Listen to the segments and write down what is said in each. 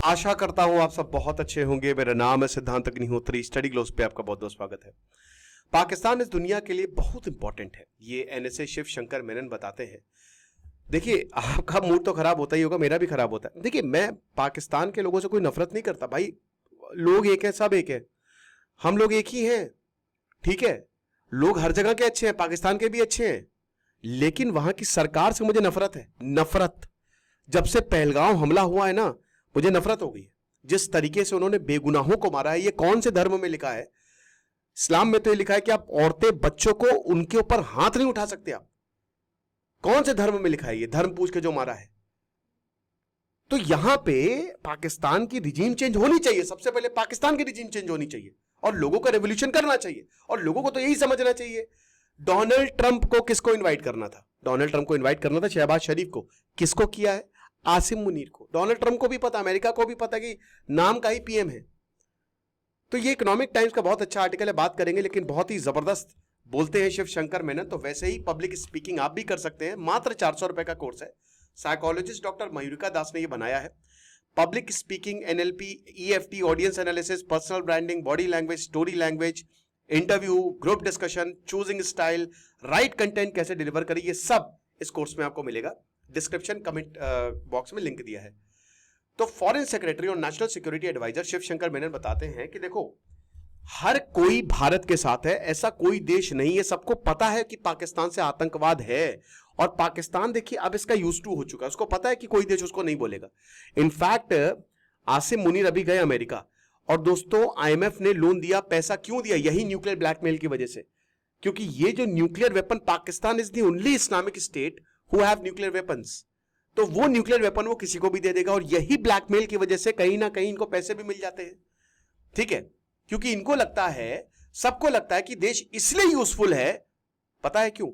आशा करता हूं आप सब बहुत अच्छे होंगे। मेरा नाम है सिद्धांत अग्निहोत्री। स्टडी ग्लोब्स पे आपका बहुत बहुत स्वागत है। पाकिस्तान इस दुनिया के लिए बहुत इंपॉर्टेंट है, ये एनएसए शिव शंकर मेनन बताते हैं। देखिए, आपका मूड तो खराब होता ही होगा, मेरा भी खराब होता है। देखिए, मैं पाकिस्तान के लोगों से कोई नफरत नहीं करता भाई, लोग एक है, सब एक है, हम लोग एक ही हैं, ठीक है। लोग हर जगह के अच्छे हैं, पाकिस्तान के भी अच्छे हैं, लेकिन वहां की सरकार से मुझे नफरत है। नफरत, जब से पहलगाम हमला हुआ है ना, मुझे नफरत हो गई है। जिस तरीके से उन्होंने बेगुनाहों को मारा है, ये कौन से धर्म में लिखा है? इस्लाम में तो ये लिखा है कि आप औरतें बच्चों को उनके ऊपर हाथ नहीं उठा सकते। आप कौन से धर्म में लिखा है? ये धर्म पूछ के जो मारा है। तो यहां पे पाकिस्तान की रिजीम चेंज होनी चाहिए। सबसे पहले पाकिस्तान की रिजीम चेंज होनी चाहिए और लोगों का रेवोल्यूशन करना चाहिए। और लोगों को तो यही समझना चाहिए। डोनाल्ड ट्रंप को किसको इनवाइट करना था? डोनाल्ड ट्रंप को इनवाइट करना था शहबाज शरीफ को। किसको किया है? आसिम मुनीर को। डोनाल्ड ट्रंप को भी पता, अमेरिका को भी पता कि नाम का ही पीएम है। तो ये इकोनॉमिक टाइम्स का बहुत अच्छा आर्टिकल है, बात करेंगे, लेकिन बहुत ही जबरदस्त बोलते हैं शिव शंकर मेनन। तो वैसे ही पब्लिक स्पीकिंग आप भी कर सकते हैं। मात्र 400 रुपए का कोर्स है। साइकोलॉजिस्ट डॉक्टर मयूरिका दास ने ये बनाया है। Public speaking, NLP, EFT, audience analysis, personal branding, body language, story language, interview, group discussion, choosing style, right content कैसे डिलीवर करें, ये सब इस कोर्स में आपको मिलेगा। डिस्क्रिप्शन कमेंट बॉक्स में लिंक दिया है। तो फॉरेन सेक्रेटरी और national security adviser Shiv Shankar Menon बताते हैं कि देखो, हर कोई भारत के साथ है, ऐसा कोई देश नहीं है। सबको पता है कि पाकिस्तान से आतंकवाद है, और पाकिस्तान देखिए अब इसका यूज टू हो चुका है। उसको पता है कि कोई देश उसको नहीं बोलेगा। इनफैक्ट आसिम मुनीर अभी गए अमेरिका, और दोस्तों आईएमएफ ने लोन दिया। पैसा क्यों दिया? यही न्यूक्लियर ब्लैकमेल की वजह से। क्योंकि ये जो nuclear weapon, Pakistan is the only Islamic state who have nuclear weapons. तो वो न्यूक्लियर वेपन वो किसी को भी दे देगा, और यही ब्लैकमेल की वजह से कहीं ना कहीं इनको पैसे भी मिल जाते हैं, ठीक है। क्योंकि इनको लगता है, सबको लगता है कि देश इसलिए यूजफुल है। पता है क्यों?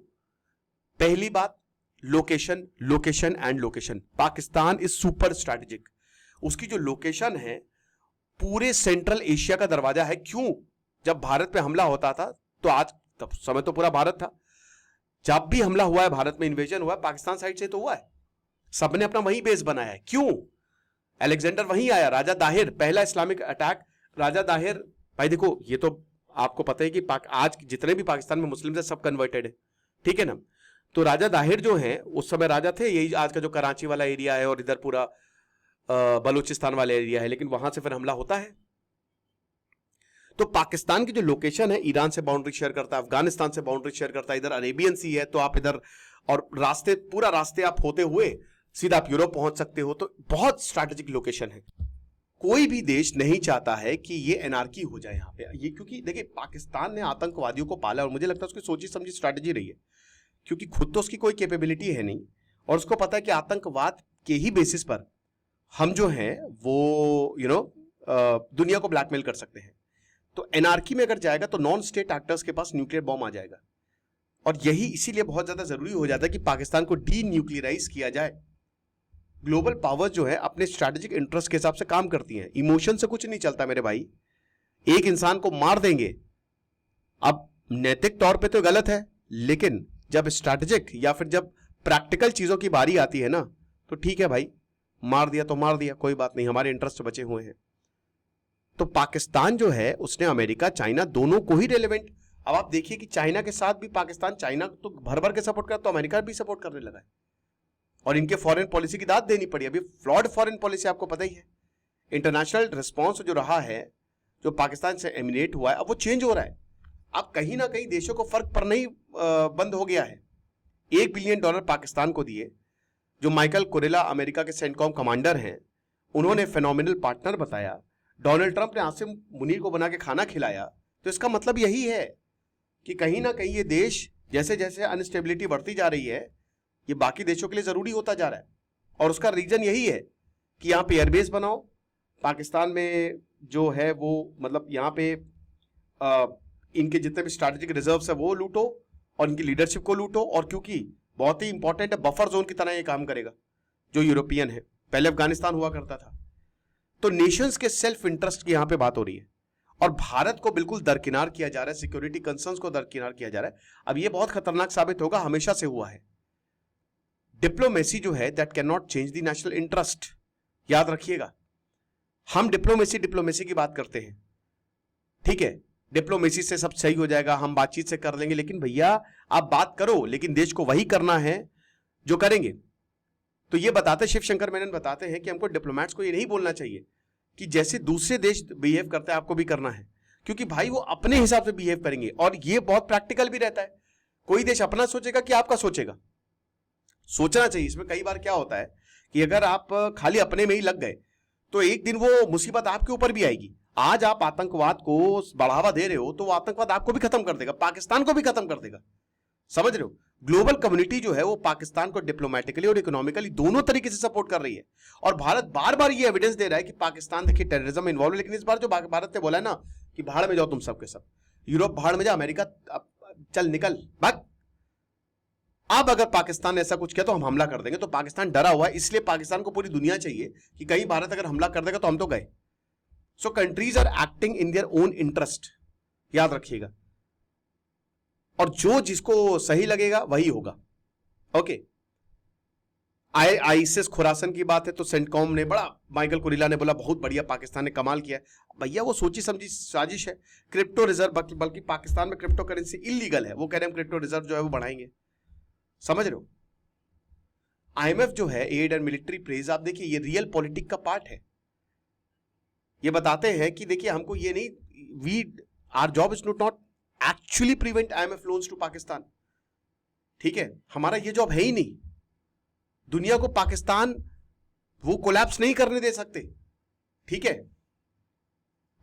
पहली बात, location, location and location. Pakistan is super strategic. उसकी जो लोकेशन है, पूरे सेंट्रल एशिया का दरवाजा है। क्यों? जब भारत पे हमला होता था, तो आज तब समय तो पूरा भारत था। जब भी हमला हुआ है, भारत में इन्वेजन हुआ है, पाकिस्तान साइड से तो हुआ है। सबने अपना वही बेस बनाया है। क्यों? अलेक्जेंडर वहीं आया, राजा दाहिर, पहला इस्लामिक अटैक। राजा दाहिर, भाई देखो, ये तो आपको पता है कि आज जितने भी पाकिस्तान में मुस्लिम है सब कन्वर्टेड है, ठीक है ना। तो राजा दाहिर जो है, उस समय राजा थे, यही आज का जो कराची वाला एरिया है और इधर पूरा बलूचिस्तान वाला एरिया है, लेकिन वहां से फिर हमला होता है। तो पाकिस्तान की जो लोकेशन है, ईरान से बाउंड्री शेयर करता है, अफगानिस्तान से बाउंड्री शेयर करता है, इधर अरेबियन सी है, तो आप इधर, और रास्ते, पूरा रास्ते आप होते हुए सीधा आप यूरोप पहुंच सकते हो। तो बहुत स्ट्रैटेजिक लोकेशन है। कोई भी देश नहीं चाहता है कि ये एनार्की हो जाए यहां पे। ये क्योंकि देखिए, पाकिस्तान ने आतंकवादियों को पाला, और मुझे लगता है उसकी सोची समझी स्ट्रैटेजी रही है। क्योंकि खुद तो उसकी कोई कैपेबिलिटी है नहीं, और उसको पता है कि आतंकवाद के ही बेसिस पर हम जो हैं वो दुनिया को ब्लैकमेल कर सकते हैं। तो एनार्की में अगर जाएगा तो नॉन स्टेट एक्टर्स के पास न्यूक्लियर बॉम्ब आ जाएगा, और यही इसीलिए बहुत ज्यादा जरूरी हो जाता है कि पाकिस्तान को डी न्यूक्लियराइज किया जाए। ग्लोबल पावर्स जो है अपने स्ट्रैटेजिक इंटरेस्ट के हिसाब से काम करती हैं। इमोशन से कुछ नहीं चलता मेरे भाई। एक इंसान को मार देंगे, अब नैतिक तौर पे तो गलत है, लेकिन जब स्ट्रैटेजिक या फिर जब प्रैक्टिकल चीजों की बारी आती है ना, तो ठीक है भाई, मार दिया तो मार दिया, कोई बात नहीं, हमारे इंटरेस्ट बचे हुए हैं। तो पाकिस्तान जो है, उसने अमेरिका, चाइना, दोनों को ही रेलेवेंट। अब आप देखिए कि चाइना के साथ भी पाकिस्तान, चाइना तो भर भर के सपोर्ट करता, तो अमेरिका भी सपोर्ट करने लगा है, और इनके फॉरेन पॉलिसी की दाद देनी पड़ी। अभी फ्लॉड फॉरेन पॉलिसी आपको पता ही है। इंटरनेशनल रिस्पॉन्स जो रहा है, जो पाकिस्तान से एमिनेट हुआ है, अब वो चेंज हो रहा है। अब कहीं ना कहीं देशों को फर्क पड़ना ही बंद हो गया है। $1 बिलियन पाकिस्तान को दिए। जो माइकल कुरेला अमेरिका के सेंटकॉम कमांडर हैं, उन्होंने फेनोमिनल पार्टनर बताया। डोनाल्ड ट्रंप ने आसिम मुनीर को बना के खाना खिलाया। तो इसका मतलब यही है कि कहीं ना कहीं ये देश, जैसे जैसे अनस्टेबिलिटी बढ़ती जा रही है, ये बाकी देशों के लिए जरूरी होता जा रहा है। और उसका रीजन यही है कि यहाँ पे एयरबेस बनाओ। पाकिस्तान में जो है वो, मतलब यहाँ पे इनके जितने भी स्ट्रैटेजिक रिजर्व्स है वो लूटो, और इनकी लीडरशिप को लूटो। और क्योंकि बहुत ही इंपॉर्टेंट है, बफर जोन की तरह ये काम करेगा जो यूरोपियन है, पहले अफगानिस्तान हुआ करता था। तो नेशंस के सेल्फ इंटरेस्ट की यहां पे बात हो रही है, और भारत को बिल्कुल दरकिनार किया जा रहा है, सिक्योरिटी कंसर्न्स को दरकिनार किया जा रहा है। अब ये बहुत खतरनाक साबित होगा, हमेशा से हुआ है। डिप्लोमेसी जो है, that can not change the national interest, याद रखिएगा। हम डिप्लोमेसी की बात करते हैं, ठीक है, डिप्लोमेसी से सब सही हो जाएगा, हम बातचीत से कर लेंगे। लेकिन भैया आप बात करो, लेकिन देश को वही करना है जो करेंगे। तो ये बताते शिव शंकर मेनन बताते हैं कि हमको डिप्लोमेट्स को ये नहीं बोलना चाहिए कि जैसे दूसरे देश बिहेव करते हैं आपको भी करना है, क्योंकि भाई वो अपने हिसाब से बिहेव करेंगे। और ये बहुत प्रैक्टिकल भी रहता है, कोई देश अपना सोचेगा कि आपका सोचेगा, सोचना चाहिए। इसमें कई बार क्या होता है कि अगर आप खाली अपने में ही लग गए तो एक दिन वो मुसीबत आपके ऊपर भी आएगी। आज आप आतंकवाद को बढ़ावा दे रहे हो तो वो आतंकवाद आपको भी खत्म कर देगा, पाकिस्तान को भी खत्म कर देगा, समझ रहे हो। ग्लोबल कम्युनिटी जो है वो पाकिस्तान को डिप्लोमेटिकली और इकोनॉमिकली दोनों तरीके से सपोर्ट कर रही है। और भारत बार बार ये एविडेंस दे रहा है कि पाकिस्तान देखिए टेररिज्म में इन्वॉल्व है। लेकिन इस बार जो भारत ने बोला है ना कि भाड़ में जाओ तुम सबके सब, यूरोप भाड़ में जाओ, अमेरिका चल निकल भाग, अब अगर पाकिस्तान ने ऐसा कुछ किया तो हम हमला कर देंगे। तो पाकिस्तान डरा हुआ है, इसलिए पाकिस्तान को पूरी दुनिया चाहिए कि कहीं भारत अगर हमला कर देगा तो हम तो गए। So countries are acting in their own interest, याद रखिएगा। और जो जिसको सही लगेगा वही होगा। ओके, आईएसएस खुरासन की बात है तो सेंटकॉम ने बड़ा, माइकल कुरिला ने बोला बहुत बढ़िया, पाकिस्तान ने कमाल किया। भैया वो सोची समझी साजिश है। क्रिप्टो रिजर्व, बल्कि पाकिस्तान में क्रिप्टो करेंसी इलीगल है, वो कह रहे हैं क्रिप्टो रिजर्व जो है वो बढ़ाएंगे, समझ रहे हो। आईएमएफ जो है एड एंड मिलिट्री प्रेज, आप देखिए ये रियल पॉलिटिक का पार्ट है। ये बताते हैं कि देखिए हमको ये नहीं, we our job is not actually prevent IMF loans to Pakistan, ठीक है, हमारा ये जॉब है ही नहीं। दुनिया को पाकिस्तान वो कोलैप्स नहीं करने दे सकते, ठीक है।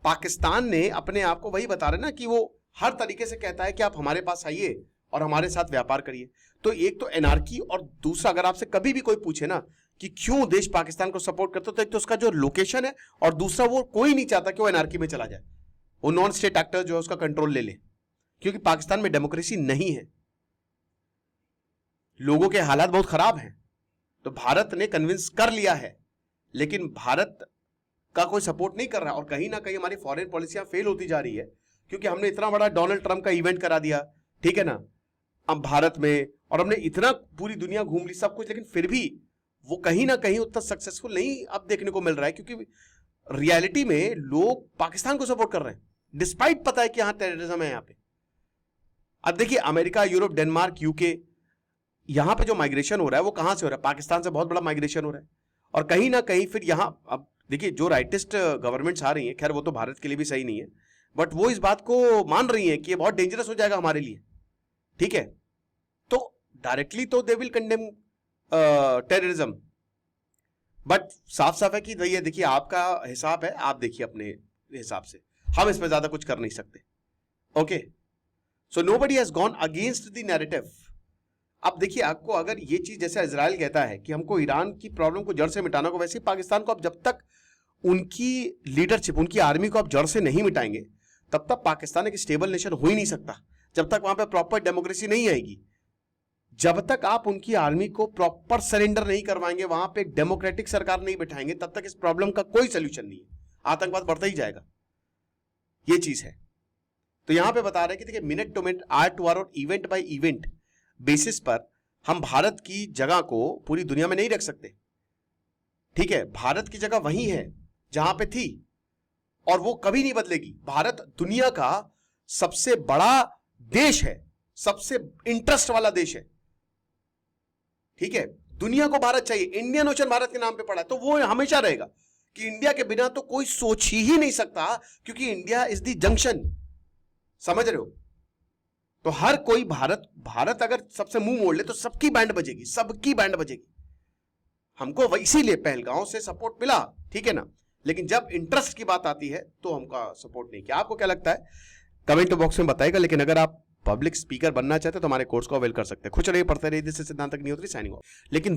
पाकिस्तान ने अपने आप को वही बता रहे ना कि वो हर तरीके से कहता है कि आप हमारे पास आइए और हमारे साथ व्यापार करिए। तो एक तो एनार्की, और दूसरा अगर आपसे कभी भी कोई पूछे ना कि क्यों देश पाकिस्तान को सपोर्ट करता, तो एक तो उसका जो लोकेशन है, और दूसरा वो कोई नहीं चाहता कि वो एनार्की में चला जाए, वो नॉन स्टेट एक्टर जो है उसका कंट्रोल ले ले, क्योंकि पाकिस्तान में डेमोक्रेसी नहीं है, लोगों के हालात बहुत खराब हैं। तो भारत ने कन्विंस कर लिया है, लेकिन भारत का कोई सपोर्ट नहीं कर रहा। और कहीं ना कहीं हमारी फॉरेन पॉलिसियां फेल होती जा रही है, क्योंकि हमने इतना बड़ा डोनाल्ड ट्रंप का इवेंट करा दिया, ठीक है ना, अब भारत में, और हमने इतना पूरी दुनिया घूम ली सब कुछ, लेकिन फिर भी वो कहीं ना कहीं उतना सक्सेसफुल नहीं अब देखने को मिल रहा है, क्योंकि रियलिटी में लोग पाकिस्तान को सपोर्ट कर रहे हैं, डिस्पाइट पता है कि यहां टेररिज्म है यहाँ पे। अब देखिए अमेरिका, यूरोप, डेनमार्क, यूके, यहां पे जो माइग्रेशन हो रहा है वो कहां से हो रहा है, पाकिस्तान से बहुत बड़ा माइग्रेशन हो रहा है। और कहीं ना कहीं फिर यहां, अब देखिए जो राइटिस्ट गवर्नमेंट्स आ रही हैं, खैर वो तो भारत के लिए भी सही नहीं है, बट वो इस बात को मान रही हैं कि ये बहुत डेंजरस हो जाएगा हमारे लिए, ठीक है। तो डायरेक्टली तो they will condemn terrorism, but साफ साफ है कि भैया देखिए आपका हिसाब है, आप देखिए अपने हिसाब से, हम इसमें ज्यादा कुछ कर नहीं सकते। Okay, so nobody has gone against the narrative. अब देखिए आपको अगर ये चीज, जैसे इजराइल कहता है कि हमको ईरान की प्रॉब्लम को जड़ से मिटाना को, वैसे ही पाकिस्तान को अब जब तक उनकी लीडरशिप, उनकी आर्मी को आप जड़ से नहीं मिटाएंगे, तब तक पाकिस्तान एक स्टेबल नेशन हो ही नहीं सकता। जब तक वहां पे प्रॉपर डेमोक्रेसी नहीं आएगी, जब तक आप उनकी आर्मी को प्रॉपर सरेंडर नहीं करवाएंगे, वहां पे एक डेमोक्रेटिक सरकार नहीं बिठाएंगे, तब तक इस प्रॉब्लम का कोई सोल्यूशन नहीं है, आतंकवाद बढ़ता ही जाएगा, ये चीज है। तो यहां पे बता रहे हैं कि देखिए minute to minute, hour to hour और इवेंट बाय इवेंट बेसिस पर हम भारत की जगह को पूरी दुनिया में नहीं रख सकते, ठीक है। भारत की जगह वही है जहां पे थी, और वो कभी नहीं बदलेगी। भारत दुनिया का सबसे बड़ा देश है, सबसे इंटरेस्ट वाला देश है, ठीक है। दुनिया को भारत चाहिए, इंडियन ओशन भारत के नाम पे पड़ा है, तो वो हमेशा रहेगा कि इंडिया के बिना तो कोई सोच ही नहीं सकता, क्योंकि इंडिया इज द जंक्शन, समझ रहे हो। तो हर कोई भारत अगर सबसे मुंह मोड़ ले तो सबकी बैंड बजेगी, सबकी बैंड बजेगी। हमको इसीलिए पहलगांव से सपोर्ट मिला, ठीक है ना, लेकिन जब इंटरेस्ट की बात आती है तो हमका सपोर्ट नहीं किया। आपको क्या लगता है कमेंट बॉक्स में बताइएगा। लेकिन अगर आप पब्लिक स्पीकर बनना चाहते हैं तो हमारे कोर्स को अवेल कर सकते हैं। खुश रहिए, पढ़ते रहिए। दिस इज सिद्धांत अग्निहोत्री साइनिंग ऑफ। लेकिन